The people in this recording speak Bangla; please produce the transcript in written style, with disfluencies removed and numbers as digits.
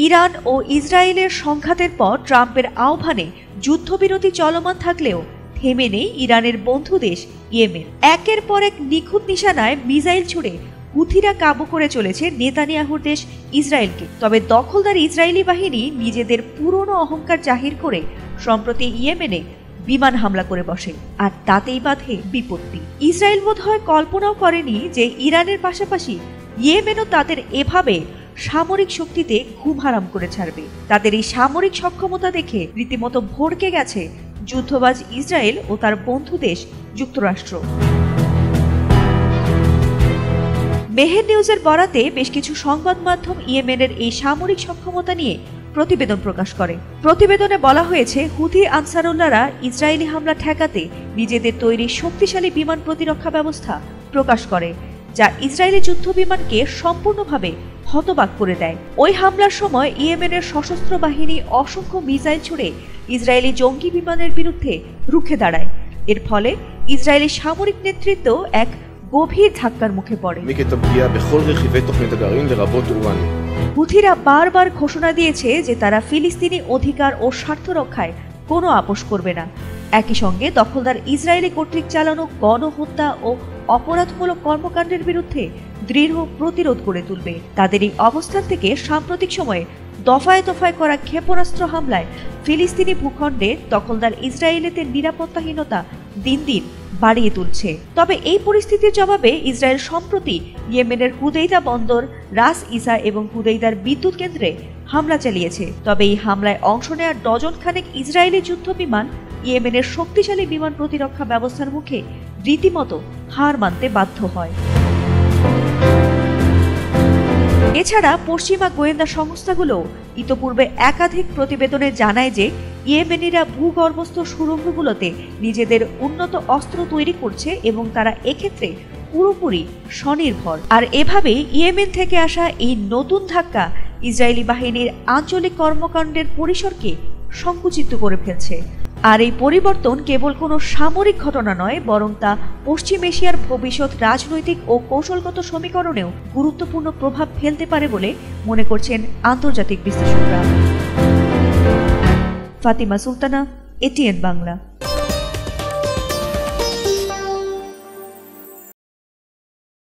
ইরান ও ইসরায়েলের সংঘাতের পর ট্রাম্পের আহ্বানে যুদ্ধবিরতি চলমান থাকলেও থেমে নেই ইরানের বন্ধু দেশ ইয়েমেন। একের পর এক নিখুঁত নিশানায় মিসাইল ছুড়ে হুথিরা কাবু করে চলেছে নেতানিয়াহুর দেশ ইসরায়েলকে। তবে দখলদার ইসরায়েলি বাহিনী নিজেদের পুরনো অহংকার জাহির করে সম্প্রতি ইয়েমেনে বিমান হামলা করে বসে, আর তাতেই বাধে বিপত্তি। ইসরায়েল বোধহয় কল্পনাও করেনি যে ইরানের পাশাপাশি ইয়েমেনও তাদের এভাবে সামরিক শক্তিতে ঘুম হারাম করে ছাড়বে। তাদের এই সামরিক সক্ষমতা দেখে রীতিমতো ভড়কে গেছে যুদ্ধবাজ ইসরায়েল ও তার বন্ধু দেশ যুক্তরাষ্ট্র। মেহের নিউজের বরাতে বেশ কিছু সংবাদ মাধ্যম ইয়েমেনের এই সামরিক সক্ষমতা নিয়ে প্রতিবেদন প্রকাশ করে। প্রতিবেদনে বলা হয়েছে, হুথি আনসারুল্লাহরা ইসরায়েলি হামলা ঠেকাতে নিজেদের তৈরি শক্তিশালী বিমান প্রতিরক্ষা ব্যবস্থা প্রকাশ করে, যা ইসরায়েলি যুদ্ধ বিমানকে সম্পূর্ণভাবে হতবাক করে দেয়। ওই হামলার সময় ইয়েমেনের সশস্ত্র বাহিনী অসংখ্য মিসাইল ছুড়ে ইসরায়েলি জঙ্গি বিমানের বিরুদ্ধে রুখে দাঁড়ায়। এর ফলে ইসরায়েলি সামরিক নেতৃত্ব এক গভীর ধাক্কার মুখে পড়ে। হুথিরা বারবার ঘোষণা দিয়েছে যে তারা ফিলিস্তিনি অধিকার ও স্বার্থ রক্ষায় কোনো আপোষ করবে না। একই সঙ্গে দখলদার ইসরায়েলি কর্তৃক চালানো গণহত্যা ও অপরাধমূলক কর্মকাণ্ডের বিরুদ্ধে দৃঢ় প্রতিরোধ গড়ে তুলবে। তাদের এই অবস্থান থেকে সাম্প্রতিক সময়ে দফায় দফায় করা ক্ষেপণাস্ত্র হামলায় ফিলিস্তিনি ভূখণ্ডে দখলদার ইসরায়েলিদের নিরাপত্তাহীনতা দিন দিন বাড়িয়ে তুলছে। তবে এই পরিস্থিতির জবাবে ইসরায়েল সম্প্রতি ইয়েমেনের হুদেইদা বন্দর, রাস ইসা এবং হুদেইদার বিদ্যুৎ কেন্দ্রে হামলা চালিয়েছে। তবে এই হামলায় অংশ নেওয়া ডজন খানেক ইসরায়েলি যুদ্ধ বিমান ইয়েমেনের শক্তিশালী বিমান প্রতিরক্ষা ব্যবস্থার মুখে রীতিমতো হার মানতে বাধ্য হয়। এছাড়া পশ্চিমা গোয়েন্দা সংস্থাগুলো ইতোপূর্বে একাধিক প্রতিবেদনে জানায় যে ইয়েমেনিরা ভূগর্ভস্থ সুড়ঙ্গগুলোতে নিজেদের উন্নত অস্ত্র তৈরি করছে এবং তারা এক্ষেত্রে পুরোপুরি স্বনির্ভর। আর এভাবেই ইয়েমেন থেকে আসা এই নতুন ধাক্কা ইসরায়েলি বাহিনীর আঞ্চলিক কর্মকাণ্ডের পরিসরকে সংকুচিত করে ফেলছে। আর এই পরিবর্তন কেবল কোনো সামরিক ঘটনা নয়, বরং তা পশ্চিম এশিয়ার ভবিষ্যৎ রাজনৈতিক ও কৌশলগত সমীকরণেও গুরুত্বপূর্ণ প্রভাব ফেলতে পারে বলে মনে করছেন আন্তর্জাতিক বিশ্লেষকরা। ফাতিমা সুলতানা, এটিএন বাংলা।